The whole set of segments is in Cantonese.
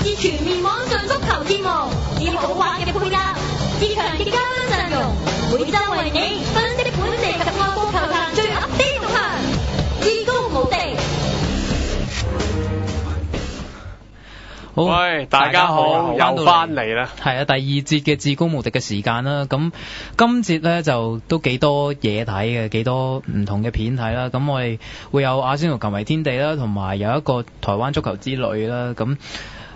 至全面網上足球節目，至好玩嘅配搭，至強嘅嘉賓陣容，每週為你分析本地及外國球壇最 update 動向，至高無敵。好，喂，大家好，又翻嚟啦。係啊，第二節嘅至高無敵嘅時間啦。咁今節咧就都幾多嘢睇嘅，幾多唔同嘅片睇啦。咁我哋會有阿仙奴球迷天地啦，同埋有一個台灣足球之旅啦。咁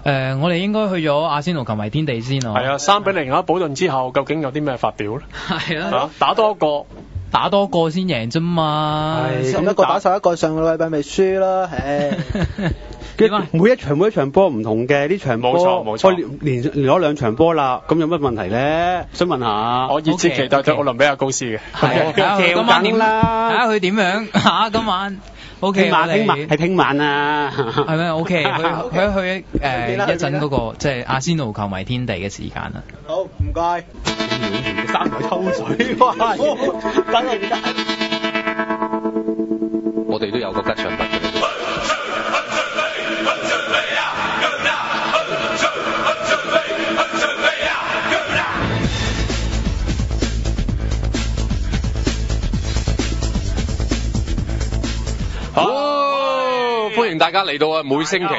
我哋應該去咗阿仙奴球迷天地先啊。係啊，3-0保頓之後，究竟有啲咩發表咧？係啊，打多個先贏啫嘛。咁一個打11個，上個禮拜咪輸咯，唉。每一場波唔同嘅，呢場波冇錯，連攞2場波啦，咁有乜問題咧？想問下，我熱切期待對奧林比亞高斯嘅，係睇下佢今晚點啦，睇下佢點樣嚇今晚。OK， 聽晚啊，係咩 ？OK，去一陣嗰個即係阿仙奴球迷天地嘅時間啦。好，唔該。3台抽水，哇！真係唔得。我哋都有個吉祥物嘅。歡迎大家嚟到啊！每星期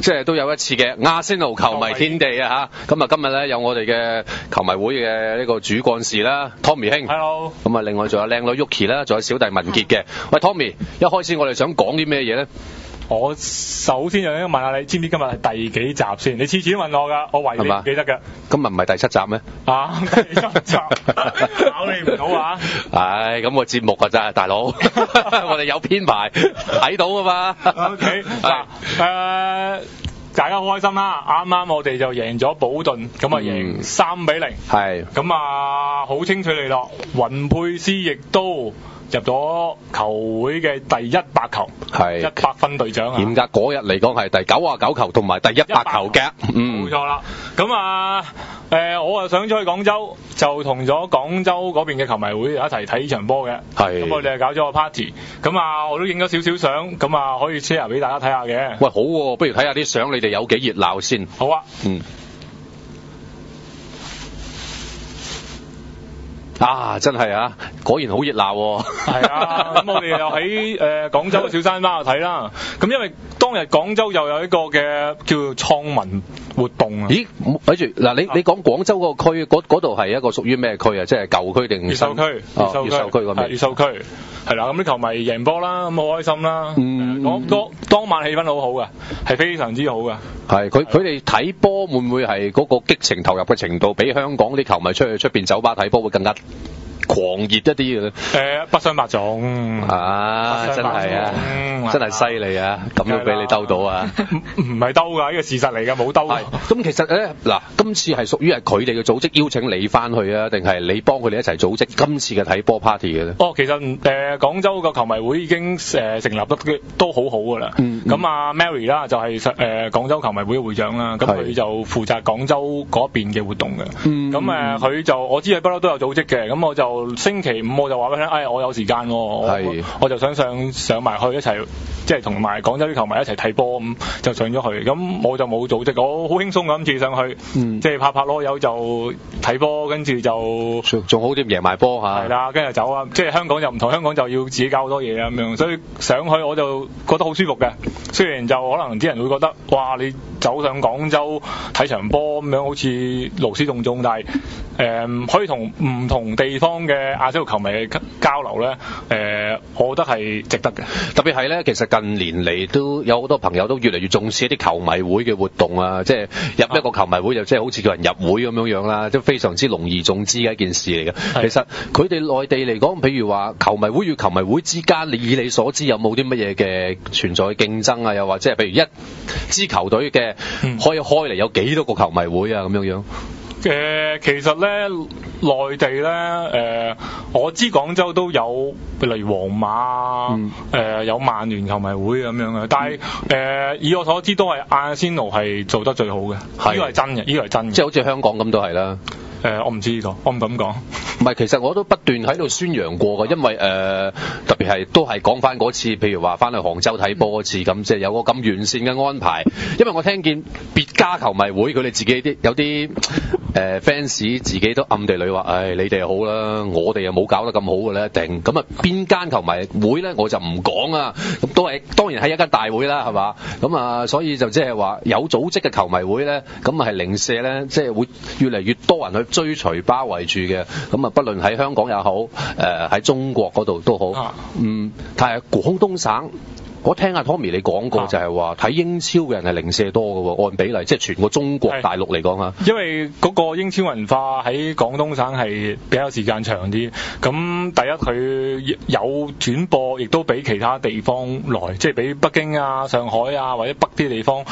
即係都有一次嘅阿仙奴球迷天地啊嚇！咁啊今日咧有我哋嘅球迷會嘅呢個主幹事啦，Tommy 兄。Hello。咁啊另外仲有靚女 Yuki 啦，仲有小弟文傑嘅。喂 Tommy，一開始我哋想講啲咩嘢咧？我首先就應該問下你，知唔知今日係第幾集先？你次次都問我㗎，我懷疑你唔記得㗎。今日唔係第7集咩？第7集，考你唔到啊！唉，咁個節目啊真係大佬，我哋有編排睇到㗎嘛。OK， 嗱大家好開心啦！啱啱我哋就贏咗保頓，咁啊贏3-0。係。咁啊好清脆利落，雲佩斯亦都入咗球會嘅第100球，係100分隊長啊！嚴格嗰日嚟講係第99球同埋第100球嘅，冇錯啦。咁啊我啊想出去廣州，就同咗廣州嗰邊嘅球迷會一齊睇呢場波嘅。係。咁我哋搞咗個 party， 咁啊我都影咗少少相，咁啊可以 share 俾大家睇下嘅。喂，好喎，不如睇下啲相，你哋有幾熱鬧先。好啊。真係啊，果然好熱鬧喎。係啊，咁我哋又喺廣州嘅小山灣度睇啦。咁因為當日廣州又有一個嘅叫做創文活動啊。咦，睇住嗱，你講廣州嗰個區，嗰度係一個屬於咩區啊？即係舊區定？越秀區。越秀區嗰邊。越秀區。係啦，咁啲球迷贏波啦，咁好開心啦。當晚氣氛好好㗎，係非常之好㗎。係，佢哋睇波會唔會係嗰個激情投入嘅程度，比香港啲球迷出邊酒吧睇波會更加狂熱一啲嘅咧？不相伯仲真係啊，真係犀利啊！咁都俾你兜到啊？唔係兜㗎，呢個事實嚟㗎，冇兜。咁其實咧，嗱，今次係屬於係佢哋嘅組織邀請你翻去啊，定係你幫佢哋一齊組織今次嘅睇波 party 嘅咧？其實廣州個球迷會已經成立得都好好㗎啦。咁啊 Mary 啦就係廣州球迷會嘅會長啦，咁佢就負責廣州嗰邊嘅活動嘅。咁佢就我知佢不嬲都有組織嘅，咁我就星期5我就話俾佢聽，我有時間喎，我就想上埋去一齊，即係同埋廣州啲球迷一齊睇波，咁就上咗去。咁我就冇組織，我好輕鬆咁次上去，即係拍囉柚就睇波，跟住就仲好啲贏埋波嚇。係啦，跟住走啊！即係香港就唔同，香港就要自己搞好多嘢咁樣，所以上去我就覺得好舒服嘅。雖然就可能啲人會覺得，哇！你走上廣州睇場波咁樣，好似勞師動眾，但係可以同唔同地方嘅亞洲球迷嘅交流咧，我覺得係值得嘅。特別係咧，其實近年嚟都有好多朋友都越嚟越重視一啲球迷會嘅活動啊，即係入一個球迷會就即係好似叫人入會咁樣啦，即係非常之隆而重之嘅一件事嚟嘅。其實佢哋內地嚟講，譬如話球迷會與球迷會之間，以你所知有冇啲乜嘢嘅存在競爭啊？又或者係譬如一支球隊嘅可以開嚟有幾多個球迷會啊？咁樣樣。其實咧，內地咧，我知廣州都有，例如皇馬有曼聯球迷會咁樣嘅，但係以我所知都係阿仙奴係做得最好嘅，呢個係真嘅，呢個係真嘅。即係好似香港咁都係啦。我唔知呢個，我唔敢講。唔係，其實我都不斷喺度宣揚過嘅，因為特別係都係講翻嗰次，譬如話翻去杭州睇波嗰次咁，即係有個咁完善嘅安排。因為我聽見別家球迷會佢哋自己有啲fans 自己都暗地裏話，唉，你哋好啦，我哋又冇搞得咁好嘅咧，一定咁啊。邊間球迷會咧，我就唔講啊。咁都係當然係一間大會啦，係嘛？咁啊，所以就即係話有組織嘅球迷會咧，咁啊係零舍咧，即係會越嚟越多人去追隨包圍住嘅。咁啊，不論喺香港也好，喺中國嗰度都好，但係廣東省。我聽阿 Tommy 你講過，就係話睇英超嘅人係零舍多嘅喎，按比例，即係全個中國大陸嚟講嚇。因為嗰個英超文化喺廣東省係比較時間長啲，咁第一佢有轉播，亦都比其他地方來，即係比北京啊、上海啊或者北啲地方，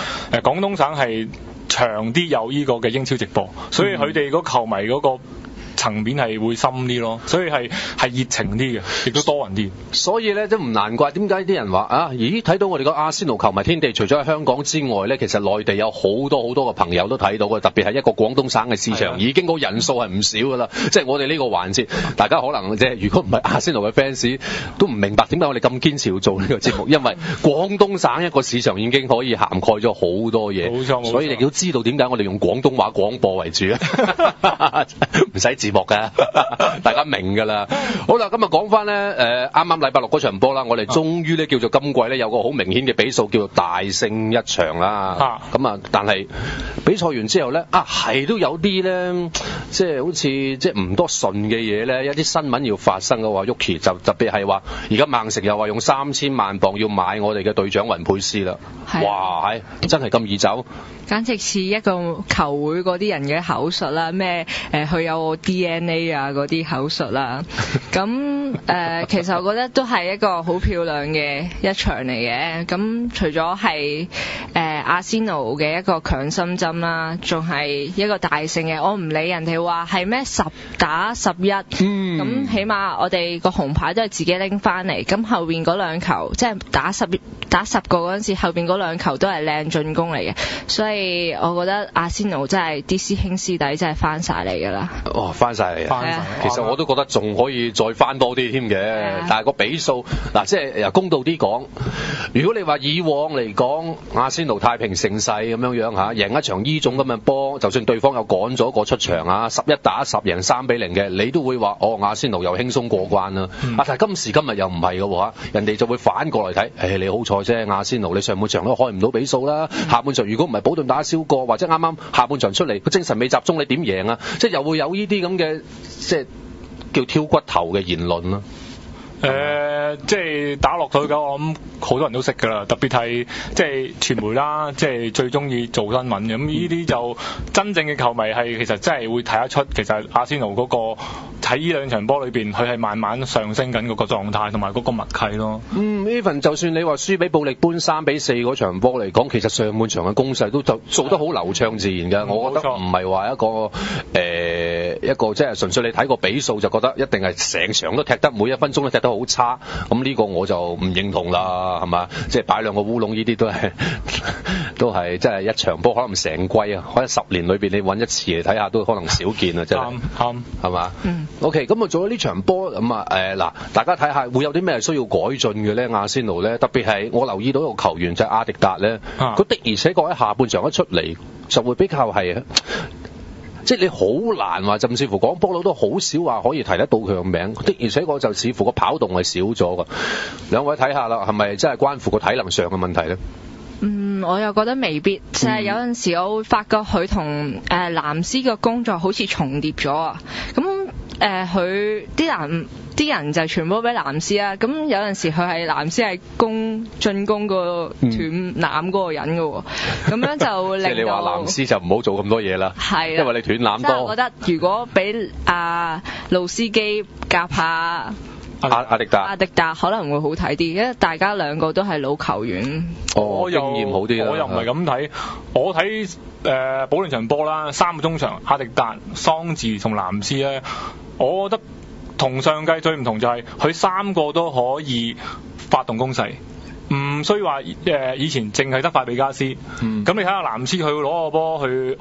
廣東省係長啲有呢個嘅英超直播，所以佢哋嗰球迷嗰個層面係會深啲咯，所以係熱情啲嘅，亦都多人啲。所以咧都唔難怪點解啲人話啊，咦睇到我哋個阿仙奴球迷天地，除咗喺香港之外咧，其實內地有好多嘅朋友都睇到嘅，特別係一個廣東省嘅市場，已經個人數係唔少噶啦。即係我哋呢個環節，大家可能即係如果唔係阿仙奴嘅 fans 都唔明白點解我哋咁堅持要做呢個節目，因為廣東省一個市場已經可以涵蓋咗好多嘢，冇錯，所以亦都知道點解我哋用廣東話廣播為主啊，唔使節目嘅，大家明㗎啦。好啦，今日講翻咧，啱啱禮拜六嗰場波啦，我哋終於咧叫做今季咧有個好明顯嘅比數，叫做大勝一場啦。咁啊，但係比賽完之後咧，係都有啲咧，即係好似即係唔多順嘅嘢咧，一啲新聞要發生嘅話，Yuki 就特別係話，而家曼城又話用3000萬鎊要買我哋嘅隊長雲佩斯啦。哇，真係咁易走？簡直似一個球會嗰啲人嘅口述啦，咩佢有 DNA 啊嗰啲口述啦。咁其實我覺得都係一個好漂亮嘅一場嚟嘅。咁除咗係阿仙奴嘅一個強心針啦，仲係一個大勝嘅。我唔理人哋話係咩10打11，咁起碼我哋個紅牌都係自己拎翻嚟。咁後邊嗰兩球即係打10個嗰陣時，後邊嗰兩球都係靚進攻嚟嘅。所以我覺得阿仙奴真係啲師兄師弟真係翻晒嚟㗎啦。哇，翻晒嚟！其實我都覺得仲可以再翻多啲添嘅，但係個比數嗱，即係公道啲講，如果你話以往嚟講，阿仙奴太平盛世咁樣嚇，贏一場呢種咁嘅波，就算對方有趕咗個出場啊，11打10贏3-0嘅，你都會話阿仙奴又輕鬆過關啦。但係今時今日又唔係嘅喎，人哋就會反過嚟睇，你好彩啫，阿仙奴你上半場都開唔到比數啦，下半場如果唔係保頓打少個，或者啱啱下半場出嚟個精神未集中，你點贏啊？即係又會有呢啲咁嘅即係叫挑骨頭嘅言論啦。即係打落去嘅，我諗好多人都識㗎啦，特別係即係傳媒啦，即係最中意做新聞嘅。咁呢啲就真正嘅球迷係其實真係會睇得出，其實阿仙奴嗰個喺呢兩場波裏邊，佢係慢慢上升緊嗰個狀態同埋嗰個默契咯。Even 就算你話輸俾布力般3-4嗰場波嚟講，其實上半場嘅攻勢都做得好流暢自然㗎。我覺得唔係話一個即係純粹你睇個比數就覺得一定係成場都踢得每一分鐘都踢得好差。咁呢個我就唔認同啦，係嘛？即係擺兩個烏龍呢啲都係即係一場波可能成季啊，可能10年裏邊你揾一次嚟睇下都可能少見啊，真係啱係嘛？OK， 咁啊做咗呢場波咁啊嗱，大家睇下會有啲咩需要改進嘅咧？阿仙奴咧，特別係我留意到一個球員就係阿迪達咧，佢的而且確喺下半場一出嚟就會比較係。即係你好難話，甚至乎講波佬都好少話可以提得到佢嘅名。的而且確就似乎個跑動係少咗㗎。兩位睇下啦，係咪真係關乎個體能上嘅問題咧？我又覺得未必，就係有陣時我會發覺佢同藍斯嘅工作好似重疊咗啊。咁佢啲人就傳波俾藍斯啦。咁有陣時佢係藍斯係進攻個斷攬嗰個人嘅喎，咁樣就令到即係你話藍斯就唔好做咁多嘢啦，係因為你斷攬多。我覺得如果俾路斯基夾下阿迪達可能會好睇啲，因為大家兩個都係老球員，經驗好啲。我又唔係咁睇，我睇保連場波啦，3個中場阿迪達、桑治同藍斯咧，我覺得同上季最唔同就係佢3個都可以發動攻勢。唔需要話以前淨係得法比加斯，咁你睇下藍斯佢攞個波去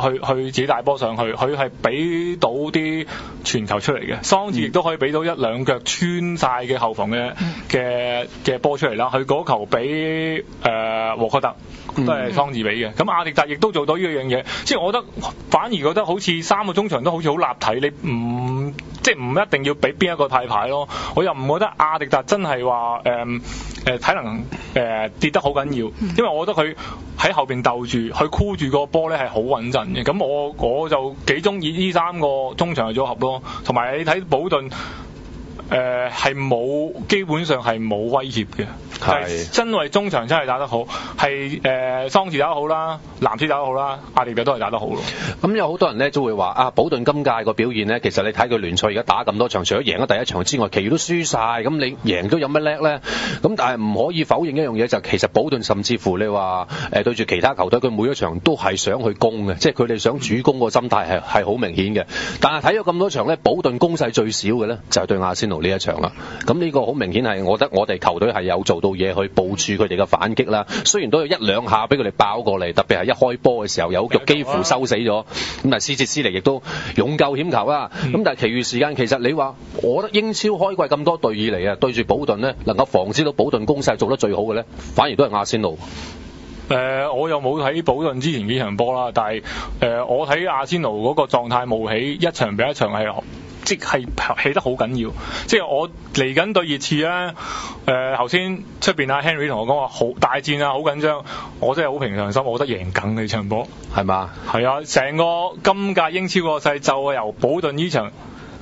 自己帶波上去，佢係俾到啲傳球出嚟嘅，桑治亦都可以俾到一兩腳穿晒嘅後防嘅波出嚟啦。佢嗰球俾沃克特都係桑治俾嘅，咁阿迪達亦都做到呢樣嘢，即係我覺得反而覺得好似三個中場都好似好立體，你唔一定要俾邊一個太牌咯。我又唔覺得阿迪達真係話體能跌得好緊要，因為我覺得佢喺後邊鬥住，佢箍住個波咧係好穩陣嘅。咁我就幾中意呢三個中場嘅組合咯。同埋你睇保頓係冇，基本上係冇威脅嘅。係，因為中場真係打得好，係桑治打得好啦，藍斯打得好啦，阿迪達都係打得好咯。咁有好多人咧都會話啊，保頓今屆個表現咧，其實你睇佢聯賽而家打咁多場，除咗贏咗第一場之外，其餘都輸晒。咁你贏都有乜叻咧？咁但係唔可以否認一樣嘢，就其實保頓甚至乎你話對住其他球隊，佢每一場都係想去攻嘅，即係佢哋想主攻個心態係好明顯嘅。但係睇咗咁多場咧，保頓攻勢最少嘅咧就係對阿仙奴呢一場啦。咁呢個好明顯係，我覺得我哋球隊係有做到嘢去部署佢哋嘅反擊啦，雖然都有一兩下俾佢哋爆過嚟，特別係一開波嘅時候有腳幾乎收死咗，咁但係斯捷斯尼亦都勇救險球啦。咁但係其餘時間其實你話，我覺得英超開季咁多隊以嚟啊，對住保頓呢，能夠防止到保頓攻勢做得最好嘅呢，反而都係阿仙奴。我又冇睇保頓之前幾場波啦，但係我睇阿仙奴嗰個狀態冒起，一場比一場係即係起得好緊要。即係我嚟緊對熱刺咧，頭先出邊阿 Henry 同我講話好大戰啊，好緊張，我真係好平常心，我覺得贏緊呢場波係嘛？係啊，成個今屆英超個勢就係由保頓呢場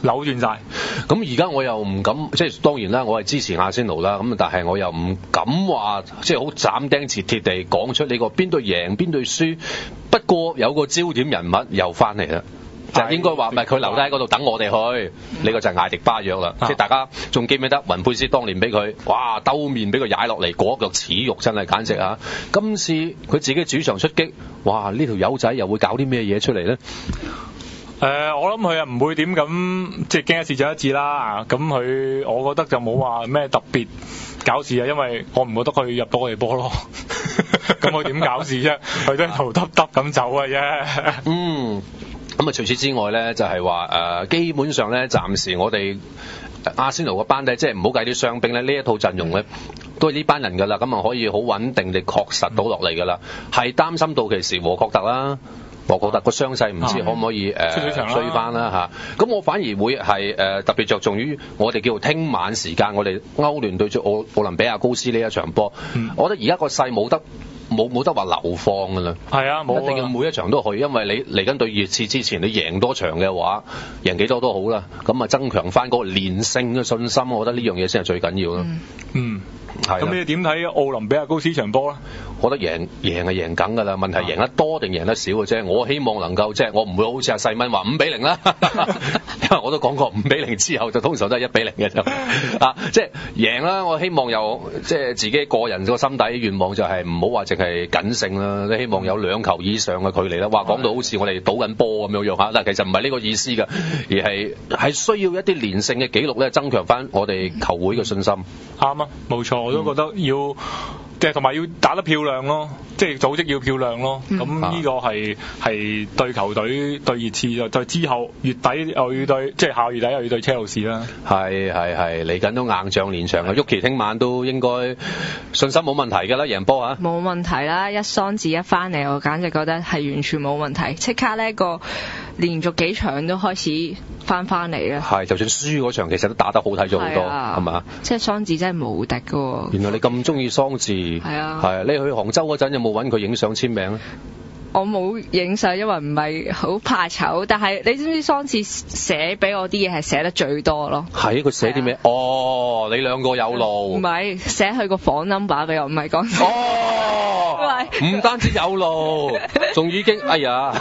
扭轉晒。咁而家我又唔敢，即係當然啦，我係支持阿仙奴啦。咁但係我又唔敢話，即係好斬釘截鐵地講出你個邊隊贏邊隊輸。不過有個焦點人物又翻嚟啦。就應該話唔係佢留低喺嗰度等我哋去，呢個就係艾迪巴約啦。即係大家仲記唔記得雲佩斯當年俾佢，哇兜面俾佢踩落嚟，嗰腳恥辱真係簡直啊！今次佢自己主場出擊，哇呢條友仔又會搞啲咩嘢出嚟咧？我諗佢啊唔會點咁，即係驚一次就一次啦。咁佢我覺得就冇話咩特別搞事啊，因為我唔覺得佢入到我哋波咯。咁佢點搞事啫？佢都係頭耷耷咁走嘅啫。咁啊，除此之外咧，就係話基本上咧，暫時我哋阿仙奴個班底，即係唔好計啲傷兵咧，呢一套陣容咧，都係呢班人㗎啦，咁啊可以好穩定地確實到落嚟㗎啦。係擔心到其時和確特啦，和確特個傷勢唔知可唔可以追翻啦嚇。咁我反而會係特別着重於我哋叫做聽晚時間，我哋歐聯對住奧林比亞高斯呢一場波。我覺得而家個勢冇得話流放㗎啦，係啊，冇一定要每一場都去，因為你嚟緊對熱刺之前，你贏多場嘅話，贏幾多都好啦，咁啊增強翻嗰個連勝嘅信心，我覺得呢樣嘢先係最緊要咯。係。咁你點睇奧林比亞高斯場波咧？我覺得贏係贏緊㗎啦，問題贏得多定贏得少嘅啫。我希望能夠即係我唔會好似阿細蚊話5-0啦，因為我都講過5-0之後就通常都係1-0嘅啫。即係贏啦！我希望有即係自己個人個心底願望就係唔好話淨係僅勝啦，你希望有2球以上嘅距離啦。話講到好似我哋賭緊波咁樣樣但其實唔係呢個意思㗎，而係需要一啲連勝嘅紀錄咧，增強翻我哋球會嘅信心。啱啊，冇錯，我都覺得要。即係同埋要打得漂亮咯，即係組織要漂亮咯。咁呢個係對球隊對熱刺就之後月底又要對，即係下月底又要對車路士啦。係嚟緊都硬仗連場啊！Yuki 聽晚都應該信心冇問題㗎啦，贏波嚇。冇問題啦！一桑治一翻嚟，我簡直覺得係完全冇問題，即刻呢個連續幾場都開始翻嚟啦。係，就算輸嗰場其實都打得好睇咗好多，係嘛？即係桑治真係無敵㗎喎。原來你咁中意桑治。係啊，你去杭州嗰陣有冇揾佢影相簽名咧？我冇影相，因為唔係好怕醜。但係你知唔知桑治寫俾我啲嘢係寫得最多咯？係佢寫啲咩？哦，你兩個有路。唔係寫佢個房 number 俾我，唔係講。哦，唔單止有路，仲已經哎呀，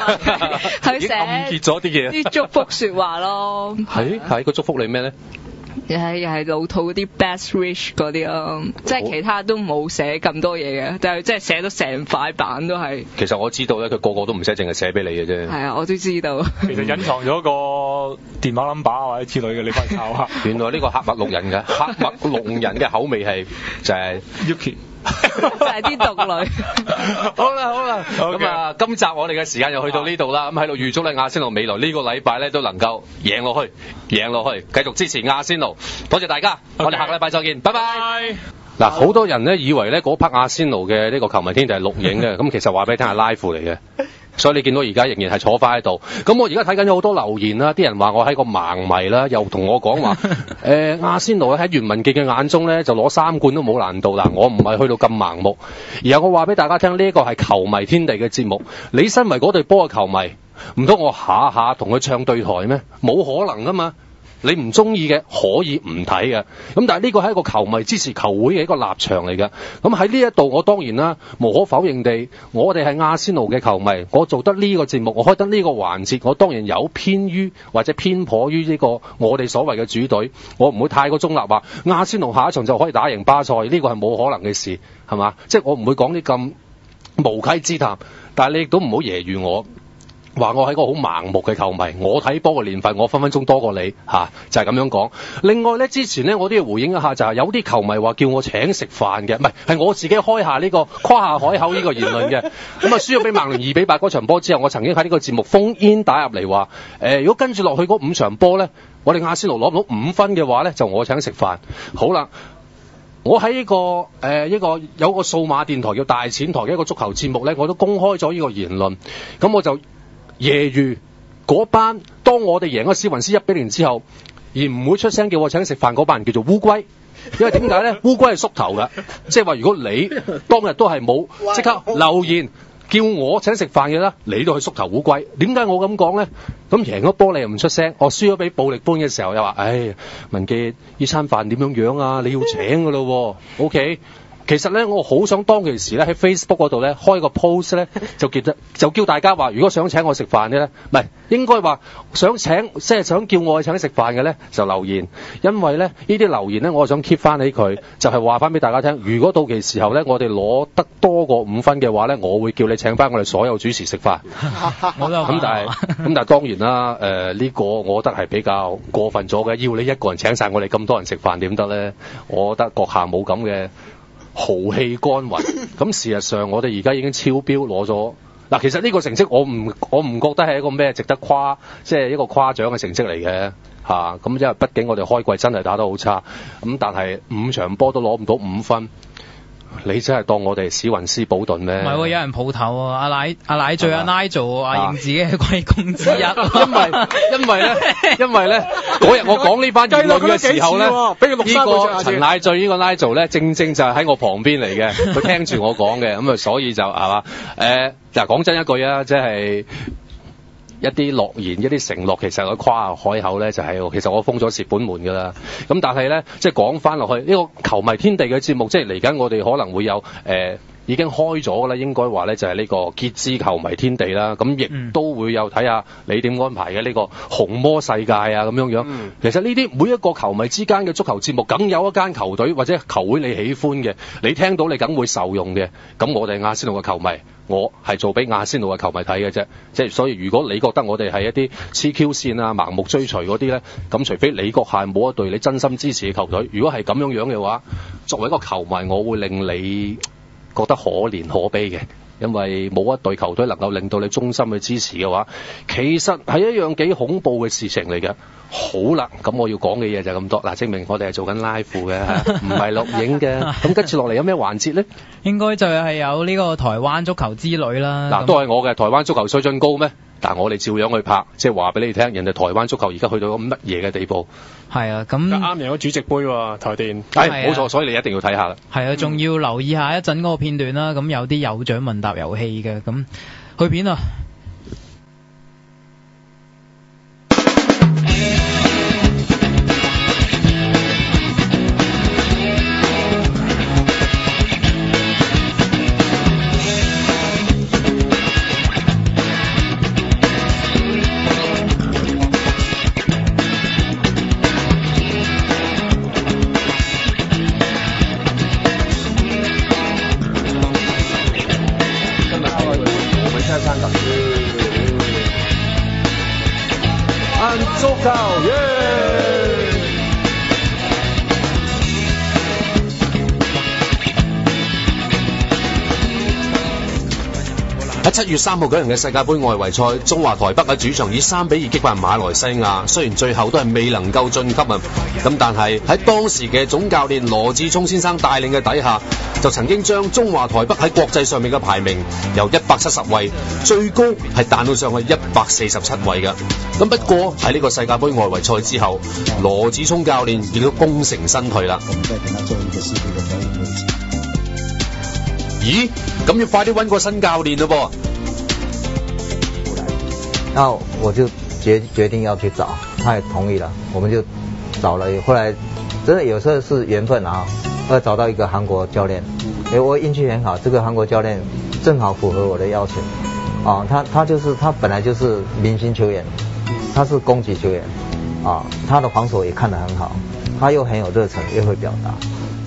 佢寫暗結咗啲嘢，啲祝福説話咯。係個祝福你咩咧？又係老土嗰啲 best wish 嗰啲咯，即係其他都冇寫咁多嘢嘅，但係即係寫到成塊板都係。其實我知道咧，佢個個都唔寫，淨係寫俾你嘅啫。係啊，我都知道。其實隱藏咗個電話 number 或者之類嘅，你翻去抄下。原來呢個黑麥綠人嘅黑麥綠人嘅口味係就係 Yuki。就係啲獨女。好啦，咁啊，今集我哋嘅時間又去到呢度啦，咁喺度預祝咧阿仙奴未來呢個禮拜咧都能夠贏落去，繼續支持阿仙奴，多謝大家，我哋下個禮拜再見，拜拜。嗱，好多人咧以為咧嗰 part 阿仙奴嘅呢個球迷天地係錄影嘅，咁其實話俾你聽係 live 嚟嘅。所以你見到而家仍然係坐翻喺度，咁我而家睇緊有好多留言啦，啲人話我係個盲迷啦，又同我講話，阿仙奴喺袁文傑嘅眼中咧就攞3冠都冇難度啦，我唔係去到咁盲目，而係我話俾大家聽，呢一個係球迷天地嘅節目，你身為嗰隊波嘅球迷，唔通我下下同佢唱對台咩？冇可能噶嘛！你唔中意嘅可以唔睇嘅，咁但係呢個係一個球迷支持球會嘅一個立場嚟嘅。咁喺呢一度，我當然啦，無可否認地，我哋係阿仙奴嘅球迷，我做得呢個節目，我開得呢個環節，我當然有偏於或者偏頗於呢個我哋所謂嘅主隊，我唔會太過中立話阿仙奴下一場就可以打贏巴塞，呢個係冇可能嘅事，係嘛？即係我唔會講啲咁無稽之談，但係你亦都唔好揶揄我。話我係個好盲目嘅球迷，我睇波嘅年份我分分鐘多過你嚇，就係咁樣講。另外咧，之前咧我都要回應一下，就係有啲球迷話叫我請食飯嘅，唔係我自己開下呢個誇下海口呢個言論嘅。咁啊輸咗俾曼聯2-8嗰場波之後，我曾經喺呢個節目烽煙打入嚟話，如果跟住落去嗰5場波咧，我哋阿仙奴攞唔到5分嘅話咧，就我請食飯。好啦。我喺呢個有個數碼電台叫大錢台嘅一個足球節目咧，我都公開咗呢個言論。咁我就揶揄嗰班當我哋贏咗史雲斯1-0之後，而唔會出聲叫我請食飯嗰班人叫做烏龜，因為點解咧？烏龜係縮頭㗎，即係話如果你當日都係冇即刻留言叫我請食飯嘅啦，你都去縮頭烏龜。點解我咁講咧？咁贏咗波你又唔出聲，我輸咗俾暴力般嘅時候又話，文傑呢餐飯點樣啊？你要請㗎咯，OK。其實咧，我好想當其時咧喺 Facebook 嗰度咧開個 post 咧，就叫大家話，如果想請我食飯嘅咧，唔係應該話想請，即係想叫我去請食飯嘅咧，就留言。因為咧呢啲留言咧，我想 keep 翻起佢，就係話翻俾大家聽。如果到期時候咧，我哋攞得多過5分嘅話咧，我會叫你請翻我哋所有主持食飯。咁但係當然啦，呢個我覺得係比較過分咗嘅。要你一個人請晒我哋咁多人食飯點得咧？我覺得閣下冇咁嘅豪氣干雲，咁事實上我哋而家已經超標攞咗嗱。其實呢個成績我唔覺得係一個咩值得誇，即係一個誇獎嘅成績嚟嘅嚇。咁因為畢竟我哋開季真係打得好差，咁但係5場波都攞唔到5分。你真係當我哋史雲斯保頓咩？唔係喎，有人抱頭喎，阿奶最阿 Nigel 阿認自己係貴公之一。因為咧嗰日我講呢班言論嘅時候咧，呢個陳奶最呢個 Nigel 咧，正就係喺我旁邊嚟嘅，佢聽住我講嘅，咁啊所以就係嘛嗱講真一句啊，即係。一啲諾言、一啲承諾，其實佢誇下海口咧，就係其實我封咗蝕本門㗎啦。咁但係咧，即係講翻落去呢個球迷天地嘅節目，即係嚟緊我哋可能會有已經開咗㗎啦，應該話咧就係呢個傑志球迷天地啦。咁亦都會有睇下你點安排嘅呢個紅魔世界啊咁樣樣。其實呢啲每一個球迷之間嘅足球節目，梗有一間球隊或者球會你喜歡嘅，你聽到你梗會受用嘅。咁我哋阿仙奴嘅球迷。我係做俾阿仙奴嘅球迷睇嘅啫，即係所以如果你覺得我哋係一啲黐 Q 線啊、盲目追隨嗰啲咧，咁除非你閣下冇一隊你真心支持嘅球隊，如果係咁樣嘅話，作為一個球迷，我會令你覺得可憐可悲嘅，因為冇一隊球隊能夠令到你衷心去支持嘅話，其實係一樣幾恐怖嘅事情嚟嘅。好啦，咁我要講嘅嘢就係咁多。嗱，證明我哋係做緊 live 嘅，唔係錄影嘅。咁跟住落嚟有咩環節咧？應該就係有呢個台灣足球之旅啦。嗱，都係我嘅台灣足球水準高咩？但係我哋照樣去拍，即係話俾你聽，人哋台灣足球而家去到咁乜嘢嘅地步。係啊，咁啱贏咗主席杯喎，台電。係冇錯，所以你一定要睇下啦。係啊，仲要留意下一陣嗰個片段啦。咁有啲有獎問答遊戲嘅，咁去片啊！喺7月3號舉行嘅世界盃外圍賽，中華台北喺主場以3-2擊敗馬來西亞，雖然最後都係未能夠晉級啊，咁但係喺當時嘅總教練羅致聰先生帶領嘅底下，就曾經將中華台北喺國際上面嘅排名由170位最高係彈到上去147位嘅。咁不過喺呢個世界盃外圍賽之後，羅致聰教練亦都功成身退啦。咦？咁要快啲揾個新教練咯噃！那我就決定要去找，他也同意了，我們就找了。後來真的有時候是緣分啊，後來找到一個韓國教練，我運氣很好，這個韓國教練正好符合我的要求。啊，他本來就是明星球員，他是攻擊球員，啊，他的防守也看得很好，他又很有熱忱，又會表達。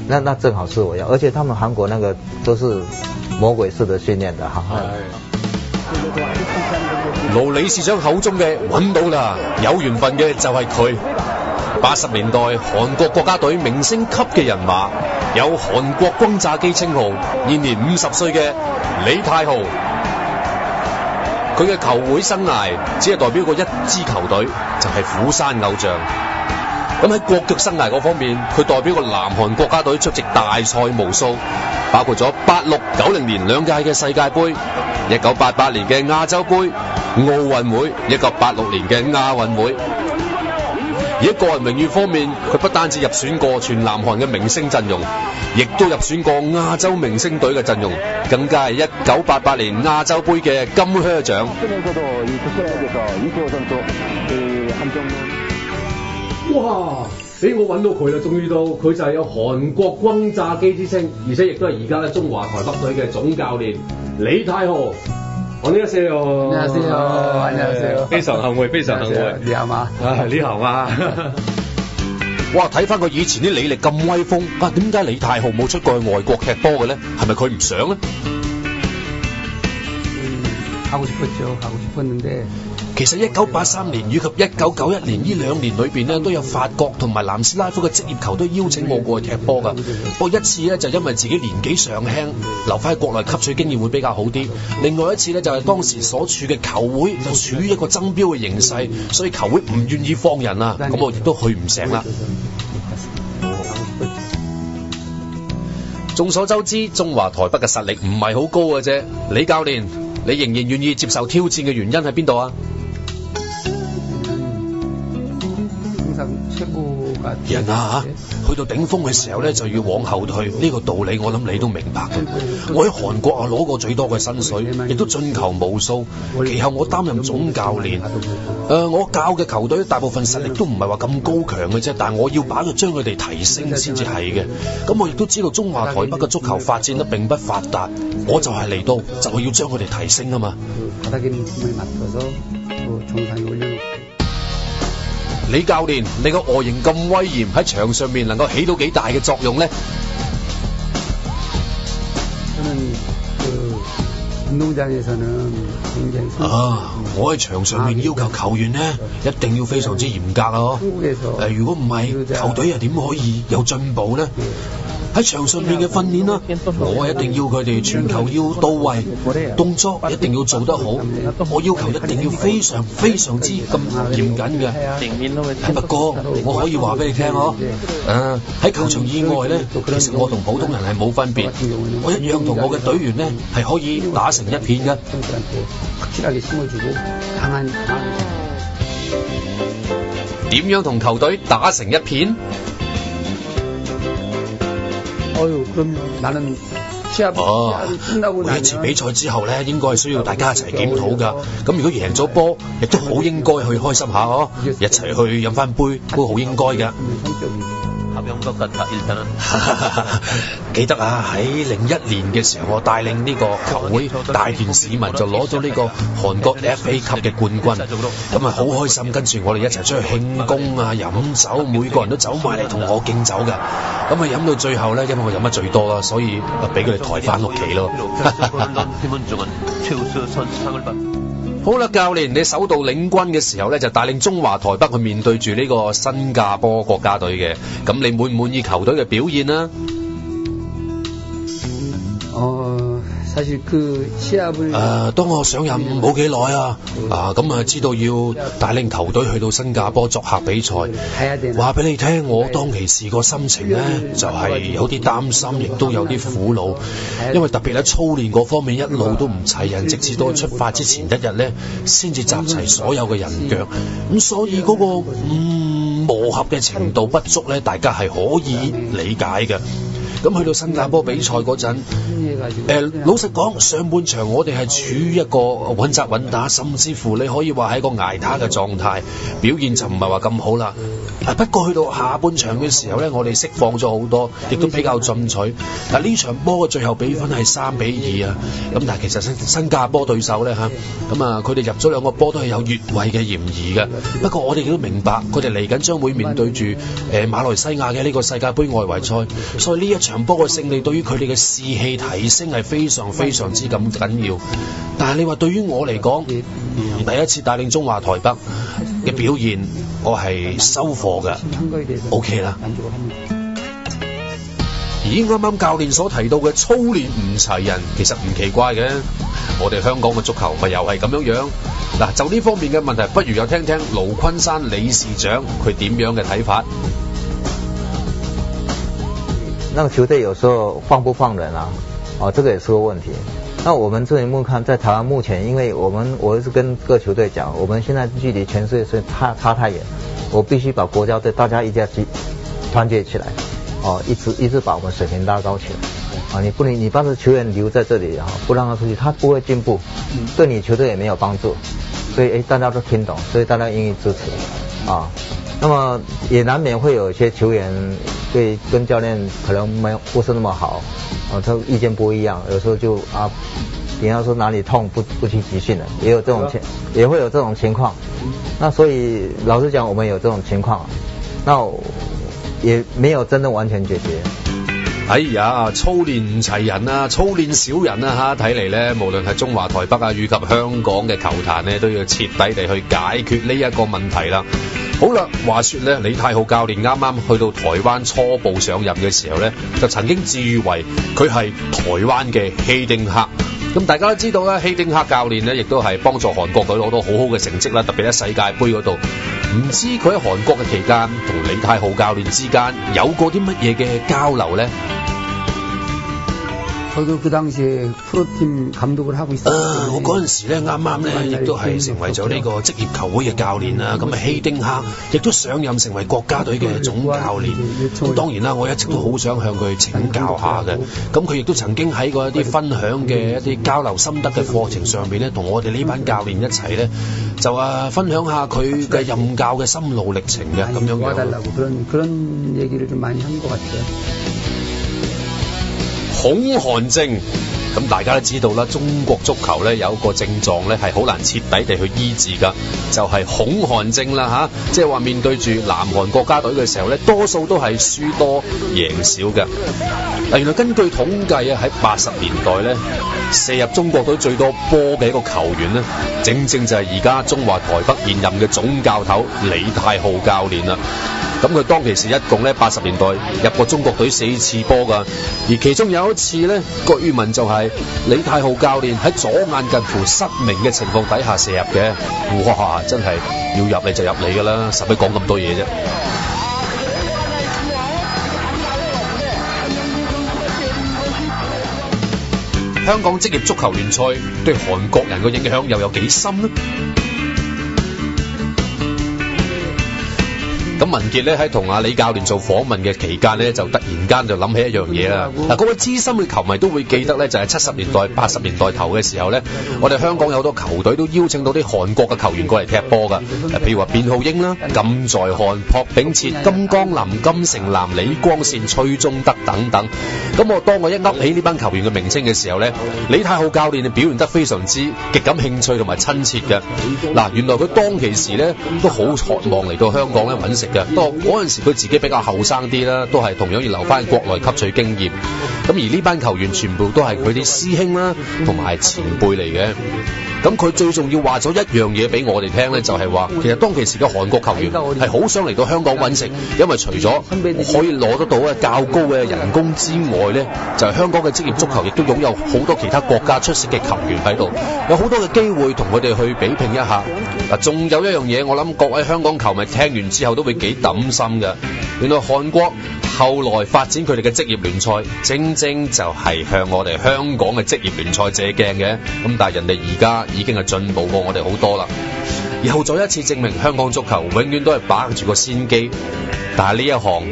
那正好是我要，而且他們韓國那個都是魔鬼式的訓練的哈。盧理事長口中嘅揾到啦，有緣分嘅就係佢。80年代韓國國家隊明星級嘅人馬，有韓國轟炸機稱號，現年50歲嘅李泰豪。佢嘅球會生涯只係代表過一支球隊，就係釜山偶像。咁喺國腳生涯嗰方面，佢代表過南韓國家隊出席大賽無數，包括咗86、90年兩屆嘅世界盃、1988年嘅亞洲盃、奧運會、1986年嘅亞運會。而喺個人榮譽方面，佢不單止入選過全南韓嘅明星陣容，亦都入選過亞洲明星隊嘅陣容，更加係1988年亞洲盃嘅金靴獎。哇！我揾到佢啦，終於到佢就係有韓國轟炸機之稱，而且亦都係而家咧中華台北隊嘅總教練李泰豪。안녕하세요，非常幸會，非常幸會。你好嗎？你好啊！哇！睇翻佢以前啲履歷咁威風，點解李泰豪冇出過去外國踢波嘅咧？係咪佢唔想咧？하고 싶었는데。其實1983年以及1991年呢2年裏邊咧，都有法國同埋南斯拉夫嘅職業球隊邀請我過去踢波㗎。不過一次咧就因為自己年紀尚輕，留翻喺國內吸取經驗會比較好啲。另外一次咧就係當時所處嘅球會就處於一個爭標嘅形勢，所以球會唔願意放人啊，咁我亦都去唔成啦。眾所周知，中華台北嘅實力唔係好高嘅啫。李教練，你仍然願意接受挑戰嘅原因喺邊度啊？人啊去到頂峰嘅時候咧就要往後退，呢個道理我諗你都明白嘅。我喺韓國啊攞過最多嘅薪水，亦都進球無數。其後我擔任總教練，我教嘅球隊大部分實力都唔係話咁高強嘅啫，但係我要把佢將佢哋提升先至係嘅。咁我亦都知道中華台北嘅足球發展得並不發達，我就係嚟到就係要將佢哋提升啊嘛。李教練，你個外形咁威嚴，喺場上面能夠起到幾大嘅作用呢？我喺場上面要求球員呢，一定要非常之嚴格啊！如果唔係，球隊又點可以有進步呢？喺場上面嘅訓練啦，我一定要佢哋傳球要到位，動作一定要做得好，我要求一定要非常非常之咁嚴謹嘅。不過我可以話俾你聽喺球場以外呢，其實我同普通人係冇分別，我一樣同我嘅隊員呢係可以打成一片嘅。點樣同球隊打成一片？每一次比賽之後咧，應該係需要大家一齊檢討㗎。咁如果贏咗波，亦都好應該去開心下一齊去飲翻杯都好應該㗎。記得喺01年嘅時候，我帶領呢個球會大團市民就攞咗呢個韓國 FA 級嘅冠軍，咁好開心。跟住我哋一齊出去慶功飲酒，每個人都走埋嚟同我敬酒㗎。咁飲到最後咧，因為我飲得最多啦，所以俾佢哋抬翻屋企咯。好啦，教練，你首度領軍嘅時候咧，就帶領中華台北去面對住呢個新加坡國家隊嘅，咁你滿唔滿意球隊嘅表現啊？當我上任冇幾耐啊，咁啊知道要帶領球隊去到新加坡作客比賽，話俾你聽，我當其時個心情呢，就係有啲擔心，亦都有啲苦惱，因為特別喺操練嗰方面一路都唔齊人，直至到出發之前一日呢，先至集齊所有嘅人腳，咁所以嗰個磨合嘅程度不足呢，大家係可以理解嘅。咁去到新加坡比賽嗰陣，老實講，上半場我哋係處於一個穩紮穩打，甚至乎你可以話係一個捱打嘅狀態，表現就唔係話咁好啦。不過去到下半場嘅時候呢，我哋釋放咗好多，亦都比較進取。呢場波嘅最後比分係3-2啊。咁但係其實新加坡對手呢，佢哋入咗2個波都係有越位嘅嫌疑嘅。不過我哋都明白，佢哋嚟緊將會面對住馬來西亞嘅呢個世界盃外圍賽，所以呢一場波嘅勝利對於佢哋嘅士氣提升係非常非常之咁緊要。但係你話對於我嚟講，第一次帶領中華台北嘅表現，我係收貨嘅 ，OK 啦。咦，啱啱教練所提到嘅操練唔齊人，其實唔奇怪嘅。我哋香港嘅足球咪又係咁樣。嗱，就呢方面嘅問題，不如又聽聽盧昆山理事長佢點樣嘅睇法。那個球隊有時候放不放人啊？這個也是個問題。那我們這一幕看，在台灣目前，因為我一直跟各球隊講，我們現在距離全世界差太遠，我必須把國家隊大家一定要團結起來，一直把我們水平拉高起來。你把這球員留在這裡，不讓他出去，他不會進步，對你球隊也沒有幫助。所以大家都聽懂，所以大家願意支持。那麼也難免會有一些球員對跟教練可能不是那麼好，他意見不一樣，有時候就比方說哪裡痛不去集訓了，也會有這種情況。那所以老實講，我們有這種情況，那也沒有真的完全解決。哎呀，操練唔齊人啊，操練少人啊睇嚟呢，無論係中華台北啊，以及香港嘅球壇呢，都要徹底地去解決呢一個問題啦。好啦，話說咧，李泰浩教練啱啱去到台灣初步上任嘅時候咧，就曾經自喻為佢係台灣嘅希丁克。咁大家都知道啦，希丁克教練咧，亦都係幫助韓國隊攞到好好嘅成績啦，特別喺世界盃嗰度。唔知佢喺韓國嘅期間，同李泰浩教練之間有過啲乜嘢嘅交流咧？我嗰陣時咧，啱啱咧，亦都係成為咗呢個職業球會嘅教練啦。咁希丁克亦都上任成為國家隊嘅總教練。咁當然啦，我一直都好想向佢請教下嘅。咁佢亦都曾經喺過一啲分享嘅一啲交流心得嘅課程上面咧，同我哋呢班教練一齊咧，就分享下佢嘅任教嘅心路歷程嘅咁樣樣。恐韓症，咁大家都知道啦，中國足球咧有一個症狀咧係好難徹底地去醫治噶，就係恐韓症啦吓，即係話面對住南韓國家隊嘅時候咧，多數都係輸多贏少嘅。原來根據統計啊，喺80年代咧，射入中國隊最多波嘅一個球員咧，正正就係而家中華台北現任嘅總教頭李泰浩教練啦。咁佢當其時一共咧80年代入過中國隊4次波㗎，而其中有一次咧，據聞就係李泰浩教練喺左眼近乎失明嘅情況底下射入嘅。哇！真係要入嚟就入嚟㗎啦，使乜講咁多嘢啫？香港職業足球聯賽對韓國人嘅影響又有幾深呢？咁文傑咧喺同阿李教練做訪問嘅期間咧，就突然間就諗起一樣嘢啦。嗱，各位資深嘅球迷都會記得咧，就係70年代、80年代頭嘅時候咧，我哋香港有好多球隊都邀請到啲韓國嘅球員過嚟踢波㗎。譬如話卞浩英啦、金在漢、朴炳哲、金剛林、金城南、李光善、崔宗德等等。咁當我一噏起呢班球員嘅名稱嘅時候咧，李泰浩教練表現得非常之極感興趣同埋親切嘅。嗱，原來佢當其時咧都好渴望嚟到香港咧揾食。不過嗰陣時佢自己比較後生啲啦，都係同樣要留翻國內吸取經驗。咁而呢班球員全部都係佢啲師兄啦，同埋前輩嚟嘅。咁佢最重要話咗一樣嘢俾我哋聽咧，就係話其實當其時嘅韓國球員係好想嚟到香港揾食，因為除咗可以攞得到較高嘅人工之外咧，就係香港嘅職業足球亦都擁有好多其他國家出色嘅球員喺度，有好多嘅機會同佢哋去比拼一下。嗱，仲有一樣嘢，我諗各位香港球迷聽完之後都會幾抌心嘅。原來韓國後來發展佢哋嘅職業聯賽，正正就係向我哋香港嘅職業聯賽借鏡嘅。咁但係人哋而家已經係進步過我哋好多啦。又再一次證明香港足球永遠都係把握住個先機，但係呢一行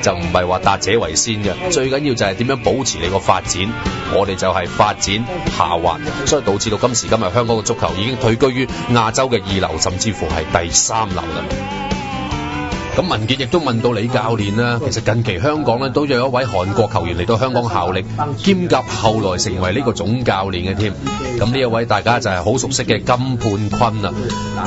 就唔係話達者為先嘅，最緊要就係點樣保持你個發展。我哋就係發展下滑，所以導致到今時今日香港嘅足球已經退居於亞洲嘅2流，甚至乎係第3流啦。咁文傑亦都問到李教練啦，其實近期香港咧都有一位韓國球員嚟到香港效力，兼夾後來成為呢個總教練嘅添。咁呢一位大家就係好熟悉嘅金判坤啦。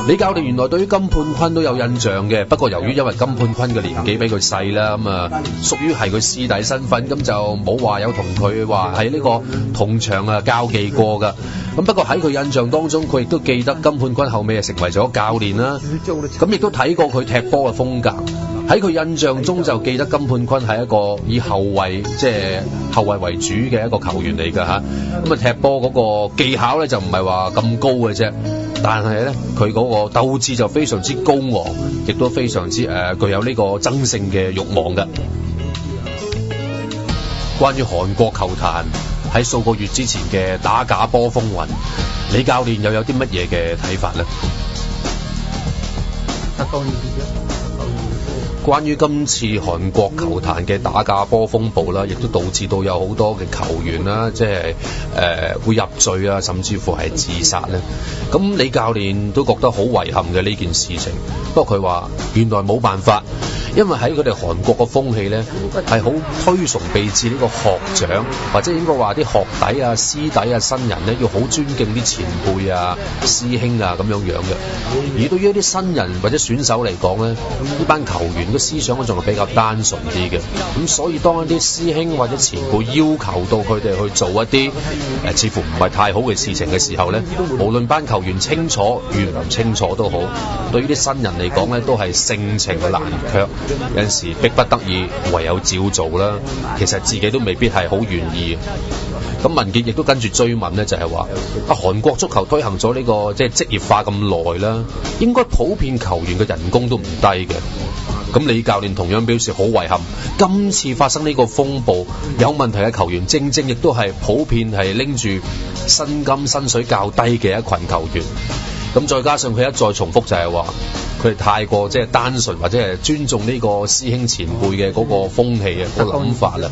李教練原來對於金判坤都有印象嘅，不過由於因為金判坤嘅年紀比佢細啦，咁啊屬於係佢師弟身份，咁就冇話有同佢話喺呢個同場啊交技過㗎。咁不過喺佢印象當中，佢亦都記得金判坤後尾係成為咗教練啦。咁亦都睇過佢踢波嘅風格。喺佢印象中就記得金判坤係一個以後衛即係後衛為主嘅一個球員嚟㗎嚇。咁啊踢波嗰個技巧咧就唔係話咁高嘅啫，但係咧佢嗰個鬥志就非常之高昂，亦都非常之具有呢個爭勝嘅慾望嘅。關於韓國球壇喺數個月之前嘅打假波風雲，李教練又有啲乜嘢嘅睇法呢？關於今次韓國球壇嘅打假波風暴啦，亦都導致到有好多嘅球員啦，即係會入罪啊，甚至乎係自殺咧。咁李教練都覺得好遺憾嘅呢件事情。不過佢話原來冇辦法，因為喺佢哋韓國嘅風氣咧係好推崇備至呢個學長，或者應該話啲學弟啊、師弟啊、新人咧要好尊敬啲前輩啊、師兄啊咁樣樣嘅。而對於一啲新人或者選手嚟講咧，呢班球員嘅思想咧仲係比較單純啲嘅。咁所以當一啲師兄或者前輩要求到佢哋去做一啲似乎唔係太好嘅事情嘅時候咧，無論班球員清楚與唔清楚都好，對於啲新人嚟講咧都係盛情難卻。有陣時逼不得已唯有照做啦，其實自己都未必係好願意。咁文傑亦都跟住追問咧，就係話韓國足球推行咗呢個即係職業化咁耐啦，應該普遍球員嘅人工都唔低嘅。咁李教練同樣表示好遺憾，今次發生呢個風暴，有問題嘅球員正正亦都係普遍係拎住薪金薪水較低嘅一群球員。咁再加上佢一再重複就係話，佢哋太過即係單純或者係尊重呢個師兄前輩嘅嗰個風氣啊、嗰個諗法啦。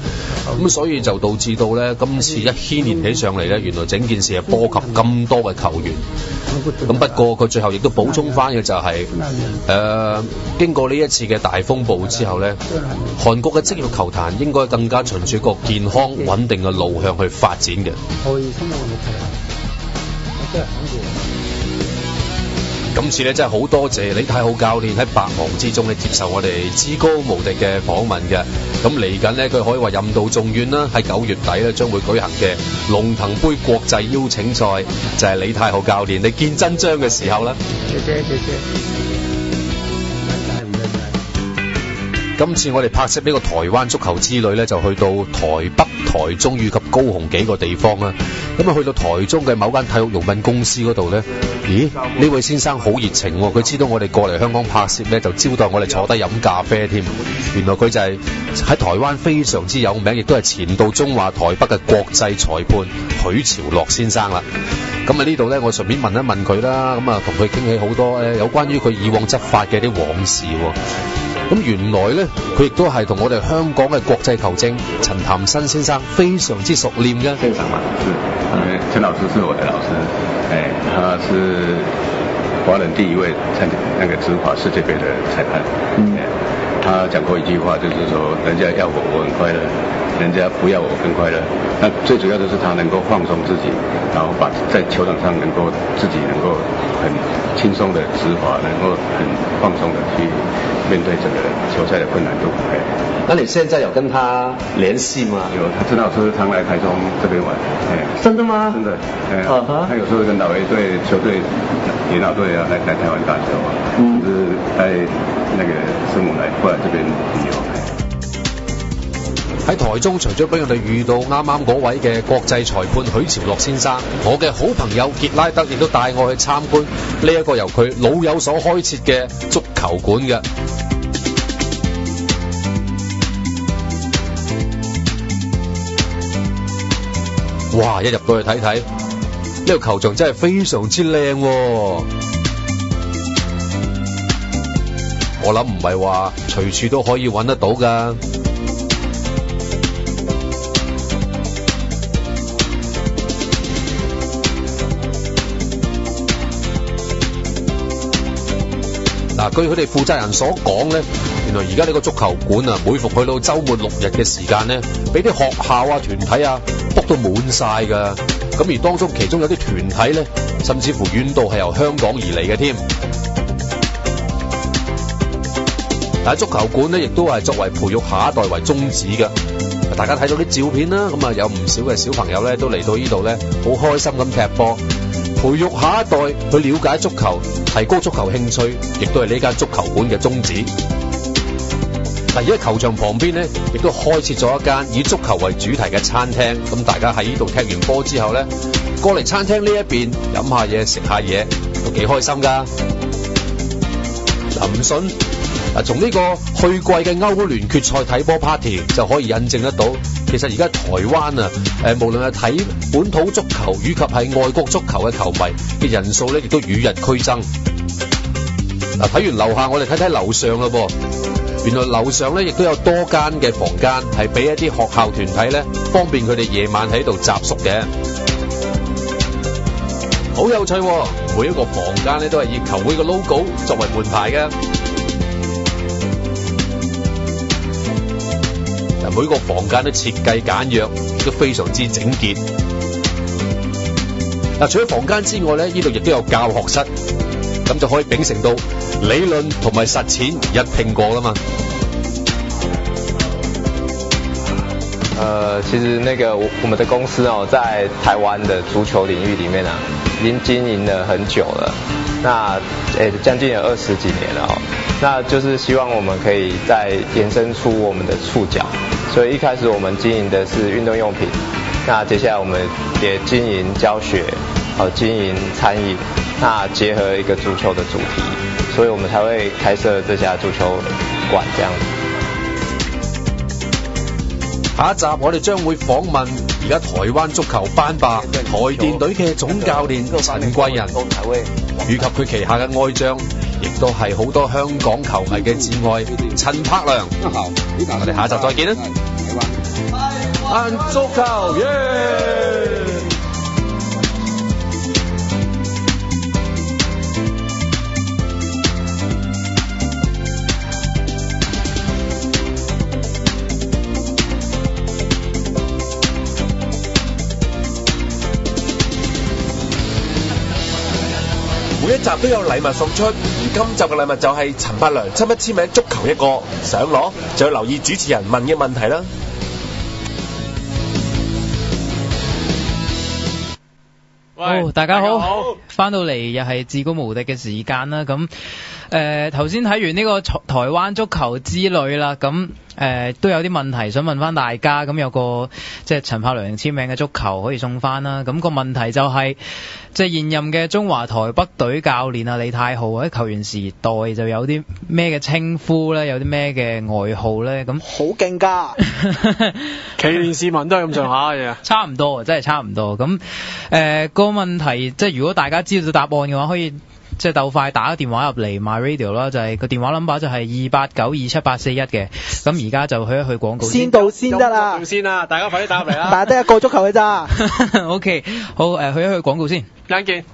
咁所以就導致到咧，今次一牽連起上嚟咧，原來整件事係波及咁多嘅球員。咁不過佢最後亦都補充翻嘅就係、經過呢一次嘅大風暴之後咧，韓國嘅職業球壇應該更加循住一個健康穩定嘅路向去發展嘅。今次咧真係好多謝李太浩教練喺百忙之中咧接受我哋至高無敵嘅訪問嘅。咁嚟緊呢，佢可以話任道仲遠啦，喺9月底咧將會舉行嘅龍騰杯國際邀請賽，就係李太浩教練你見真章嘅時候啦。謝謝。今次我哋拍攝呢個台灣足球之旅咧，就去到台北、台中以及高雄幾個地方啦。咁啊，去到台中嘅某間體育用品公司嗰度咧，咦？呢位先生好熱情喎，佢知道我哋過嚟香港拍攝咧，就招待我哋坐低飲咖啡添。原來佢就係喺台灣非常之有名，亦都係前到中華台北嘅國際裁判許朝樂先生啦。咁啊呢度咧，我順便問一問佢啦。咁啊，同佢傾起好多有關於佢以往執法嘅啲往事喎。咁原來咧，佢亦都係同我哋香港嘅國際球證陳潭新先生非常之熟稔嘅。現場嘛，是，因為陳老師是我的老師，他是華人第一位參那個執法世界盃的裁判。他講過一句話，就是說，人家要我很快樂，人家不要我更快樂。那最主要就是他能夠放鬆自己，然後在球場上能夠自己能夠很輕鬆的執法，能夠很放鬆的去面對整個球賽的困難度。那你現在有跟他聯繫嗎？有，陳老師常來台中這邊玩。真的嗎？真的。他有時候跟老 A 隊球隊野鳥隊啊來台灣打球啊，就是在那個聖母來過來這邊旅遊。喺台中，除咗俾我哋遇到啱啱嗰位嘅國際裁判許朝樂先生，我嘅好朋友傑拉德亦都帶我去參觀呢一個由佢老友所開設嘅足球館嘅。哇！一入到去睇睇，呢個球場真係非常之靚喎。我諗唔係話隨處都可以揾得到㗎。嗱，據佢哋負責人所講咧，原來而家呢個足球館啊，每逢去到週末6日嘅時間咧，俾啲學校啊、團體啊 book 到滿晒㗎。咁而當中其中有啲團體咧，甚至乎遠道係由香港而嚟嘅添。但係足球館咧，亦都係作為培育下一代為宗旨嘅。大家睇到啲照片啦，咁啊有唔少嘅小朋友咧都嚟到呢度咧，好開心咁踢波。培育下一代去了解足球，提高足球興趣，亦都係呢間足球館嘅宗旨。而喺球場旁邊呢，亦都開設咗一間以足球為主題嘅餐廳。咁大家喺呢度踢完波之後呢，過嚟餐廳呢一邊飲下嘢、食下嘢，都幾開心㗎。唔信從呢個去季嘅歐聯決賽睇波 party 就可以印證得到。其實而家台灣啊，無論係睇本土足球以及係外國足球嘅球迷嘅人數咧，亦都與日俱增。嗱，睇完樓下，我哋睇睇樓上啦噃。原來樓上咧亦都有多間嘅房間，係俾一啲學校團體咧，方便佢哋夜晚喺度集宿嘅。好有趣喎！每一個房間咧都係以球會嘅 logo 作為門牌嘅。每個房間都設計簡約，亦都非常之整潔。嗱，除咗房間之外咧，呢度亦都有教學室，咁就可以秉承到理論同埋實踐一拼過啦嘛。其實那個我們的公司哦，在台灣的足球領域裡面啊，已經經營了很久了，那將近有20幾年了哦。那就是希望我們可以再延伸出我們的觸角，所以一開始我們經營的是運動用品，那接下來我們也經營教學，經營餐飲，那結合一個足球的主題，所以我們才會開設這家足球館這樣子。下一集我哋將會訪問而家台灣足球班霸台電隊嘅總教練陳貴仁，以及佢旗下嘅愛將，亦都係好多香港球迷嘅摯愛陳柏良。我哋下一集再見啦！台灣足球耶！每一集都有禮物送出，而今集嘅禮物就係陳柏良親筆簽名足球一個，想攞就要留意主持人問嘅問題啦。好，大家好，翻到嚟又係至高無敵嘅時間啦。咁頭先睇完呢個台灣足球之旅啦，咁都有啲問題想問翻大家。咁有個即係陳柏良簽名嘅足球可以送翻啦。咁個問題就係即係現任嘅中華台北隊教練啊李泰浩喺球員時代就有啲咩嘅稱呼咧，有啲咩嘅外號咧？咁好勁㗎，奇連士文都係咁上下嘅嘢，差唔多，真係差唔多。咁個問題即係如果大家知道答案嘅話，可以即係鬥快打個電話入嚟 MyRadio 啦，就係個電話 number 就係2892781嘅。咁而家就去一去廣告先到先得啦，先啦，大家快啲打入嚟啦！但係得一個足球嘅咋。OK， 好，去一去廣告先，啱見。